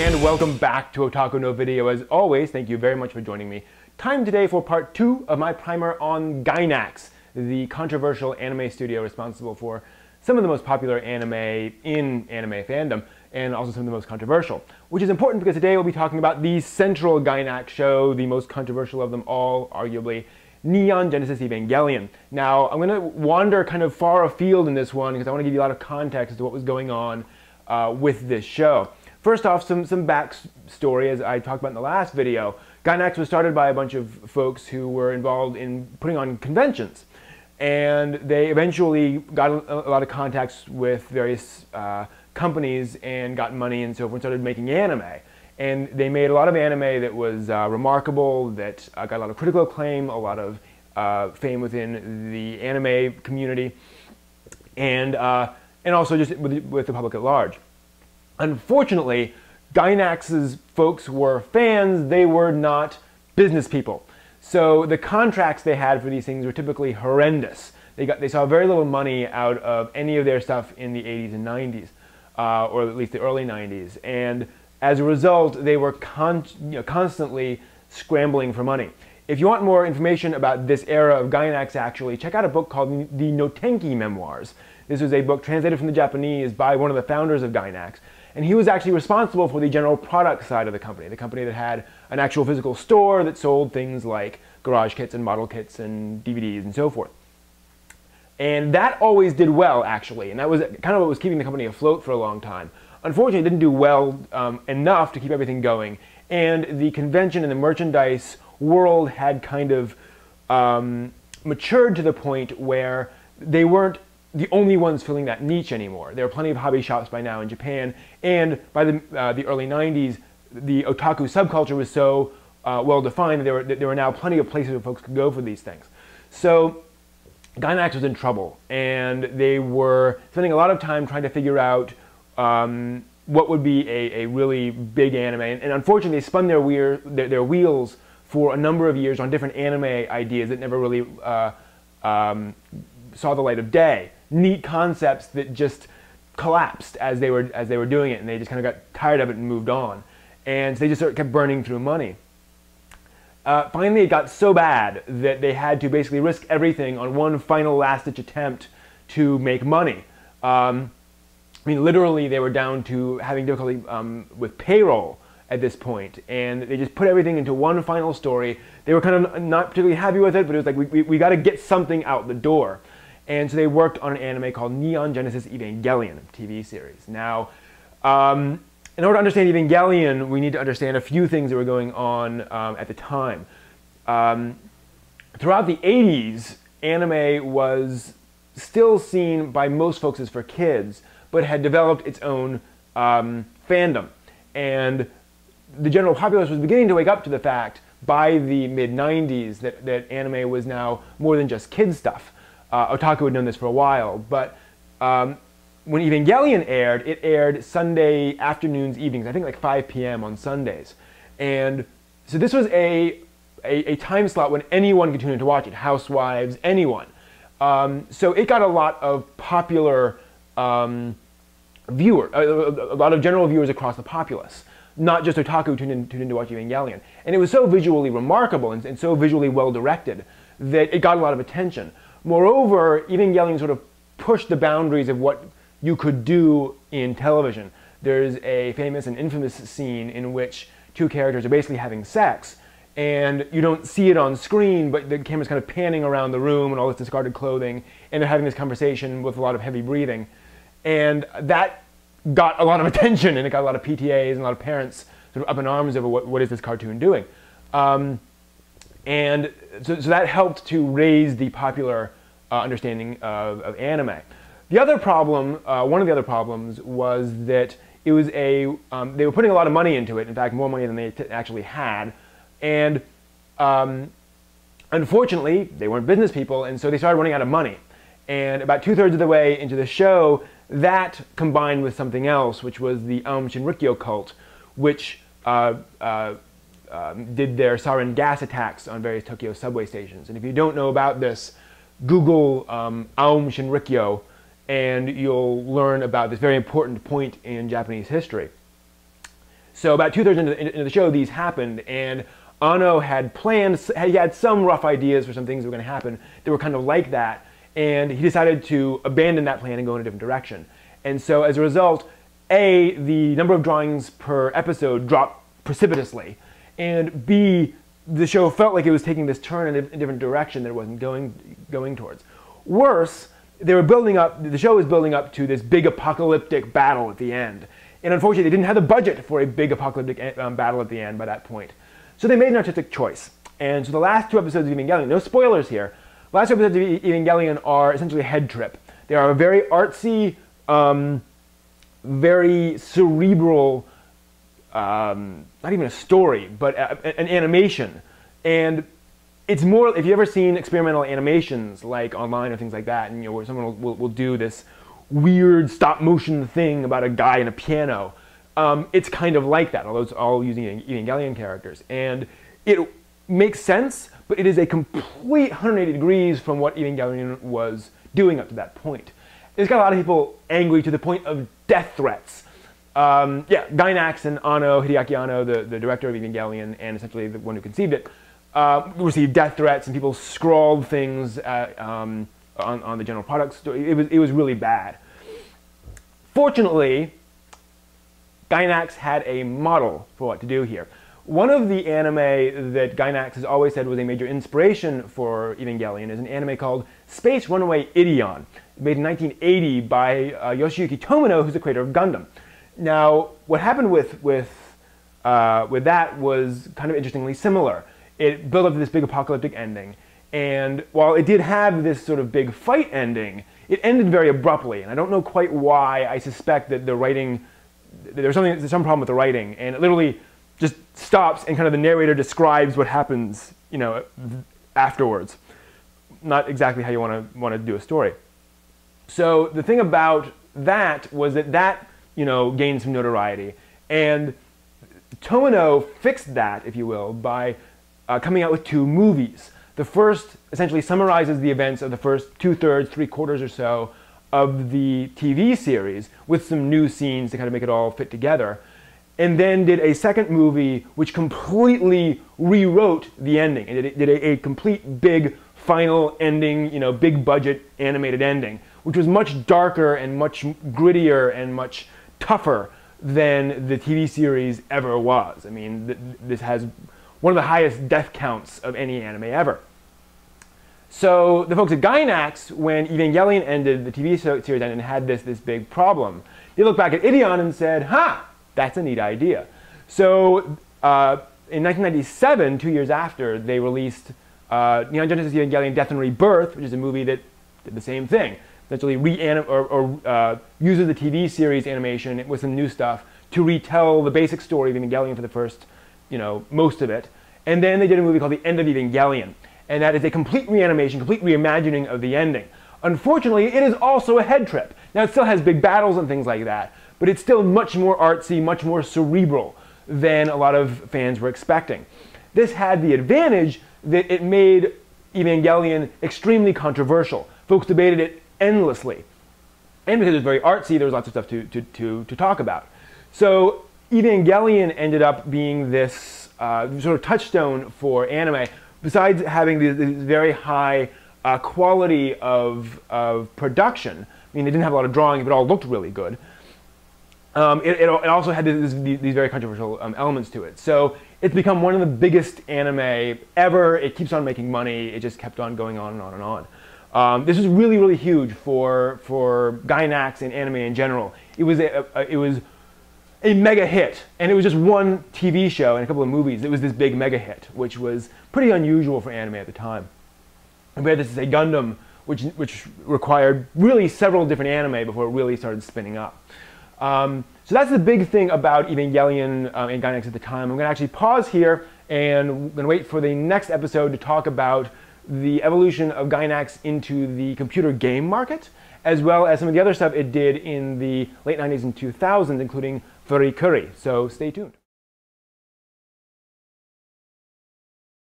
and welcome back to Otaku No Video. As always, thank you very much for joining me. Time today for part 2 of my primer on Gainax, the controversial anime studio responsible for some of the most popular anime in anime fandom, and also some of the most controversial. Which is important because today we'll be talking about the central Gainax show, the most controversial of them all, arguably, Neon Genesis Evangelion. Now, I'm going to wander kind of far afield in this one because I want to give you a lot of context as to what was going on with this show. First off, some backstory, as I talked about in the last video. Gainax was started by a bunch of folks who were involved in putting on conventions. And they eventually got a lot of contacts with various companies and got money and so forth and started making anime. And they made a lot of anime that was remarkable, that got a lot of critical acclaim, a lot of fame within the anime community, and also just with the public at large. Unfortunately, Gainax's folks were fans, they were not business people. So the contracts they had for these things were typically horrendous. They saw very little money out of any of their stuff in the 80s and 90s, or at least the early 90s. And as a result, they were constantly scrambling for money. If you want more information about this era of Gainax, actually, check out a book called the Notenki Memoirs. This was a book translated from the Japanese by one of the founders of Gainax. And he was actually responsible for the general product side of the company that had an actual physical store that sold things like garage kits and model kits and DVDs and so forth. And that always did well, actually, and that was kind of what was keeping the company afloat for a long time. Unfortunately, it didn't do well enough to keep everything going, and the convention and the merchandise world had kind of matured to the point where they weren't the only ones filling that niche anymore. There were plenty of hobby shops by now in Japan, and by the early 90s, the otaku subculture was so well defined that there were now plenty of places where folks could go for these things. So Gainax was in trouble, and they were spending a lot of time trying to figure out what would be a really big anime. And unfortunately, they spun their wheels for a number of years on different anime ideas that never really saw the light of day. Neat concepts that just collapsed as they were doing it, and they just kind of got tired of it and moved on. And so they just sort of kept burning through money. Finally, it got so bad that they had to basically risk everything on one final last-ditch attempt to make money. I mean, literally, they were down to having difficulty with payroll at this point, and they just put everything into one final story. They were kind of not particularly happy with it, but it was like, we got to get something out the door. And so they worked on an anime called Neon Genesis Evangelion, a TV series. Now, in order to understand Evangelion, we need to understand a few things that were going on at the time. Throughout the 80s, anime was still seen by most folks as for kids, but had developed its own fandom. And the general populace was beginning to wake up to the fact by the mid-90s that anime was now more than just kids stuff. Otaku had known this for a while, but when Evangelion aired, it aired Sunday afternoons, evenings, I think like 5 p.m. on Sundays. And so this was a time slot when anyone could tune in to watch it, housewives, anyone. So it got a lot of popular viewers, a lot of general viewers across the populace, not just otaku tuned in to watch Evangelion. And it was so visually remarkable and so visually well directed that it got a lot of attention. Moreover, Evangelion sort of pushed the boundaries of what you could do in television. There's a famous and infamous scene in which two characters are basically having sex, and you don't see it on screen, but the camera's kind of panning around the room and all this discarded clothing, and they're having this conversation with a lot of heavy breathing. And that got a lot of attention, and it got a lot of PTAs and a lot of parents sort of up in arms over what is this cartoon doing. And so that helped to raise the popular understanding of anime. The other problem, one of the other problems, was that it was they were putting a lot of money into it, in fact more money than they actually had, and unfortunately they weren't business people, and so they started running out of money. And about 2/3 of the way into the show, that combined with something else, which was the Aum Shinrikyo cult, which did their sarin gas attacks on various Tokyo subway stations. And if you don't know about this, Google Aum Shinrikyo, and you'll learn about this very important point in Japanese history. So about 2/3 into the show, these happened, and Anno had planned, he had some rough ideas for some things that were going to happen that were kind of like that, and he decided to abandon that plan and go in a different direction. And so as a result, A, the number of drawings per episode dropped precipitously, and B, the show felt like it was taking this turn in a different direction that it wasn't going towards. Worse, the show was building up to this big apocalyptic battle at the end. And unfortunately, they didn't have the budget for a big apocalyptic battle at the end by that point. So they made an artistic choice. And so the last 2 episodes of Evangelion, no spoilers here, the last 2 episodes of Evangelion are essentially a head trip. They are a very artsy, very cerebral, not even a story, but an animation. And it's more, if you've ever seen experimental animations like online or things like that, and where someone will do this weird stop motion thing about a guy in a piano, it's kind of like that, although it's all using Evangelion characters. And it makes sense, but it is a complete 180 degrees from what Evangelion was doing up to that point. It's got a lot of people angry to the point of death threats. Yeah, Gainax and Anno, Hideaki Anno, the director of Evangelion, and essentially the one who conceived it, received death threats, and people scrawled things on the general product story. It was really bad. Fortunately, Gainax had a model for what to do here. One of the anime that Gainax has always said was a major inspiration for Evangelion is an anime called Space Runaway Ideon, made in 1980 by Yoshiyuki Tomino, who's the creator of Gundam. Now, what happened with that was kind of interestingly similar. It built up to this big apocalyptic ending, and while it did have this sort of big fight ending, it ended very abruptly, and I don't know quite why. I suspect that the writing, there's some problem with the writing, and it literally just stops and kind of the narrator describes what happens, afterwards. Not exactly how you want to do a story. So the thing about that was that gained some notoriety, and Tomino fixed that, if you will, by coming out with 2 movies. The first essentially summarizes the events of the first 2/3, 3/4 or so of the TV series with some new scenes to kind of make it all fit together, and then did a second movie which completely rewrote the ending, and did a complete big final ending, big budget animated ending, which was much darker and much grittier and much tougher than the TV series ever was. I mean, this has one of the highest death counts of any anime ever. So the folks at Gainax, when Evangelion ended, the TV series ended, and had this big problem, they looked back at Ideon and said, "Ha, that's a neat idea." So in 1997, 2 years after, they released Neon Genesis Evangelion Death and Rebirth, which is a movie that did the same thing. Essentially uses the TV series animation with some new stuff to retell the basic story of Evangelion for the first, most of it. And then they did a movie called The End of Evangelion. And that is a complete reanimation, complete reimagining of the ending. Unfortunately, it is also a head trip. Now, it still has big battles and things like that, but it's still much more artsy, much more cerebral than a lot of fans were expecting. This had the advantage that it made Evangelion extremely controversial. Folks debated it endlessly. And because it was very artsy, there was lots of stuff to talk about. So Evangelion ended up being this sort of touchstone for anime, besides having this very high quality of production. I mean, they didn't have a lot of drawing, but it all looked really good. It also had these very controversial elements to it. So it's become one of the biggest anime ever. It keeps on making money. It just kept on going on and on and on. This was really, really huge for Gainax and anime in general. It was a mega hit, and it was just one TV show and a couple of movies. It was this big mega hit, which was pretty unusual for anime at the time. Compared to, say, Gundam, which required really several different anime before it really started spinning up. So that's the big thing about Evangelion and Gainax at the time. I'm going to actually pause here, and I'm going to wait for the next episode to talk about the evolution of Gainax into the computer game market, as well as some of the other stuff it did in the late 90s and 2000s, including Furikuri. So stay tuned.